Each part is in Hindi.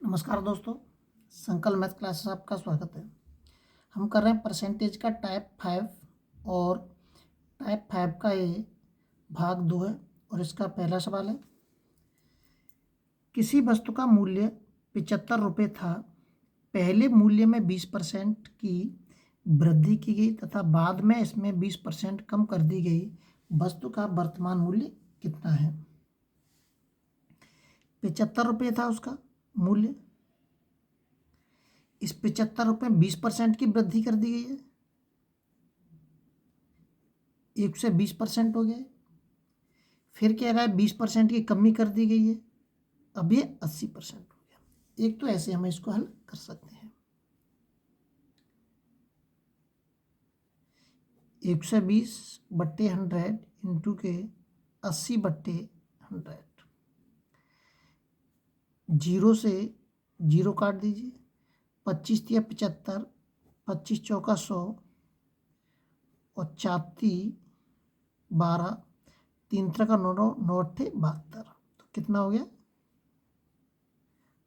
नमस्कार दोस्तों, संकल्प मैथ क्लासेस आपका स्वागत है। हम कर रहे हैं परसेंटेज का टाइप 5 और टाइप 5 का ये भाग 2 है और इसका पहला सवाल है। किसी वस्तु का मूल्य 75 रुपये था। पहले मूल्य में 20% की वृद्धि की गई तथा बाद में इसमें 20% कम कर दी गई। वस्तु का वर्तमान मूल्य कितना है? 75 रुपये था उसका मूल्य। इस 75 रुपये 20% की वृद्धि कर दी गई है, 1 से 20% हो गया। फिर कह रहा है 20% की कमी कर दी गई है, अब ये 80% हो गया। एक तो ऐसे हम इसको हल कर सकते हैं। 120/100 इंटू के 80/100। 0 से 0 काट दीजिए। 25 तिया 75, 25 चौका 100 और 4×3 = 12, 3×3 = 9, 9×8 = 72। तो कितना हो गया?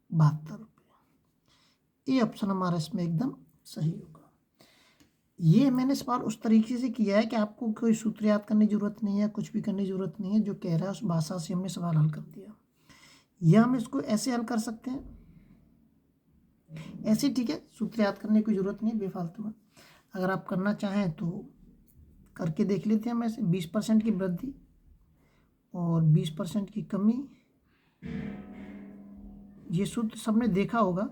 72 रुपये। ये ऑप्शन हमारा इसमें एकदम सही होगा। ये मैंने सवाल उस तरीके से किया है कि आपको कोई सूत्र याद करने की जरूरत नहीं है, कुछ भी करने की जरूरत नहीं है। जो कह रहा है उस भाषा से हमने सवाल हल कर दिया। या हम इसको ऐसे हल कर सकते हैं, ऐसे ठीक है, सूत्र याद करने की जरूरत नहीं बेफालतू में। अगर आप करना चाहें तो करके देख लेते हैं। हम ऐसे 20% की वृद्धि और 20% की कमी, ये सूत्र सबने देखा होगा।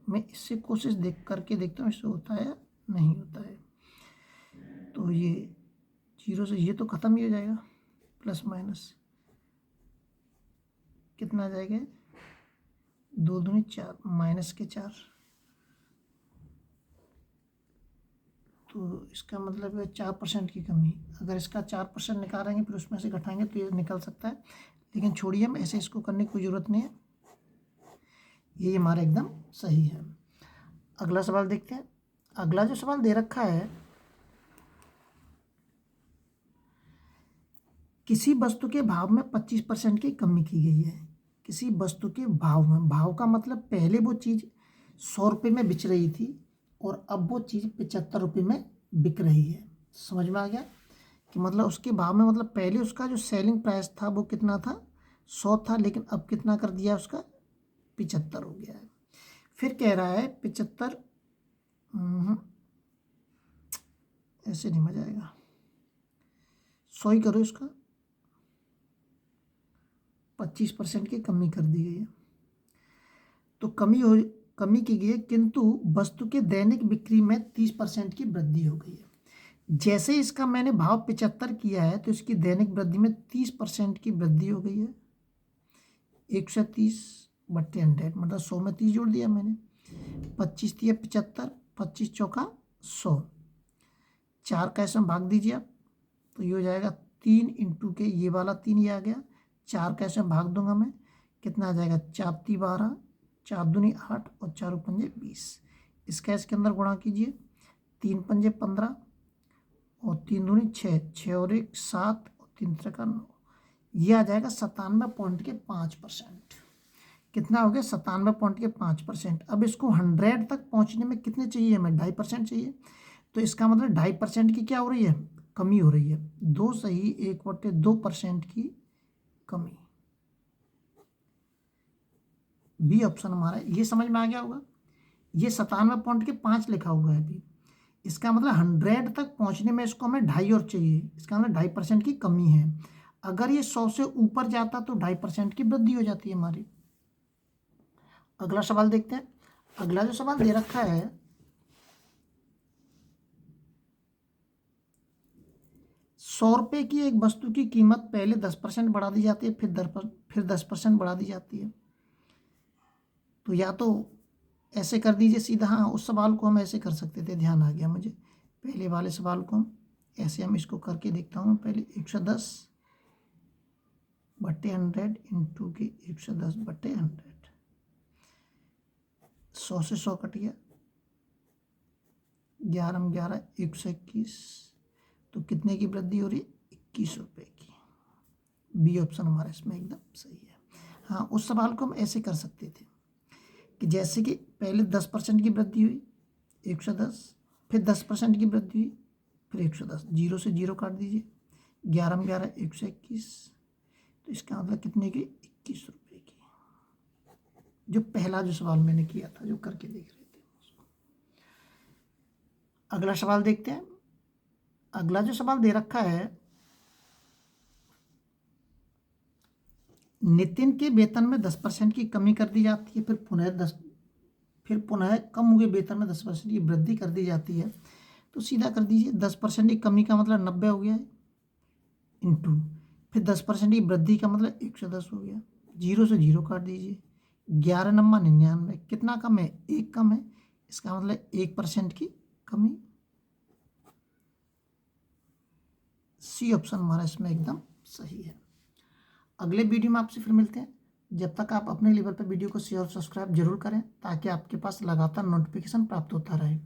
मैं इससे कोशिश करके देखता हूँ इससे होता है या नहीं होता है। तो ये 0 से ये तो ख़त्म ही हो जाएगा, प्लस माइनस कितना आ जाएगा? 2 दूनी 4, -4। तो इसका मतलब है 4% की कमी। अगर इसका 4% निकालेंगे फिर उसमें से घटाएंगे तो ये निकल सकता है, लेकिन छोड़िए, हम ऐसे इसको करने की कोई ज़रूरत नहीं है। ये हमारा एकदम सही है। अगला सवाल देखते हैं। अगला जो सवाल दे रखा है, किसी वस्तु के भाव में 25% की कमी की गई है। किसी वस्तु के भाव में, भाव का मतलब पहले वो चीज़ 100 रुपये में बिक रही थी और अब वो चीज़ 75 रुपये में बिक रही है। समझ में आ गया कि मतलब उसके भाव में, मतलब पहले उसका जो सेलिंग प्राइस था वो कितना था? 100 था, लेकिन अब कितना कर दिया उसका? 75 हो गया है। फिर कह रहा है 75, ऐसे नहीं मजा आएगा, 100 ही करो इसका। 25% की कमी कर दी गई है। तो कमी की गई है, किंतु वस्तु के दैनिक बिक्री में 30% की वृद्धि हो गई है। जैसे इसका मैंने भाव 75 किया है तो इसकी दैनिक वृद्धि में 30% की वृद्धि हो गई है। 130/100 मतलब 100 में 30 जोड़ दिया मैंने। 25 तिया 75, 25 चौका 100, 4 का इसमें भाग दीजिए आप, तो ये हो जाएगा 3 इंटू के ये वाला 3 ये आ गया। 4 का इसमें भाग दूंगा मैं, कितना आ जाएगा? 4×3 = 12, 4×2 = 8 और 4×5 = 20। इसका इसके अंदर गुणा कीजिए, 3×5 = 15 और 3×2 = 6, 6 और 1 = 7 और 3×3 = 9। ये आ जाएगा 97.5%। कितना हो गया? 97.5%। अब इसको 100 तक पहुंचने में कितने चाहिए हमें? 2.5% चाहिए। तो इसका मतलब 2.5% की क्या हो रही है? कमी हो रही है। 2 सही 1/2% की कमी। बी ऑप्शन हमारा, ये समझ में आ गया होगा। ये 97.5 लिखा हुआ है अभी, इसका मतलब 100 तक पहुंचने में इसको हमें 2.5 और चाहिए। इसका मतलब 2.5% की कमी है। अगर ये 100 से ऊपर जाता तो 2.5% की वृद्धि हो जाती है हमारी। अगला सवाल देखते हैं। अगला जो सवाल दे रखा है, 100 रुपये की एक वस्तु की कीमत पहले 10% बढ़ा दी जाती है, फिर 10% बढ़ा दी जाती है। तो या तो ऐसे कर दीजिए सीधा, हाँ उस सवाल को हम ऐसे कर सकते थे, ध्यान आ गया मुझे। पहले वाले सवाल को हम ऐसे, हम इसको करके देखता हूँ पहले। 110/100 इंटू के 110/100, 100 से 100 कट गया, 11×11 = 121। तो कितने की वृद्धि हो रही है? 21 रुपये की। बी ऑप्शन हमारा इसमें एकदम सही है। हाँ, उस सवाल को हम ऐसे कर सकते थे कि जैसे कि पहले 10% की वृद्धि हुई 110, फिर 10% की वृद्धि हुई फिर 110, 0 से 0 काट दीजिए, 11 में 11 121, तो इसका मतलब कितने की 21 रुपये की। जो पहला जो सवाल मैंने किया था, जो करके देख रहे थे उसको। अगला सवाल देखते हैं। अगला जो सवाल दे रखा है, नितिन के वेतन में 10% की कमी कर दी जाती है, फिर पुनः कम हुए वेतन में 10% की वृद्धि कर दी जाती है। तो सीधा कर दीजिए, 10% की कमी का मतलब 90 हो गया है, इंटू फिर 10% की वृद्धि का मतलब 110 हो गया, 0 से 0 काट दीजिए, 11 नम्मा 99, कितना कम है, 1 कम है, इसका मतलब 1% की कमी। सी ऑप्शन हमारा इसमें एकदम सही है। अगले वीडियो में आपसे फिर मिलते हैं। जब तक आप अपने लेवल पर वीडियो को शेयर और सब्सक्राइब जरूर करें ताकि आपके पास लगातार नोटिफिकेशन प्राप्त होता रहे।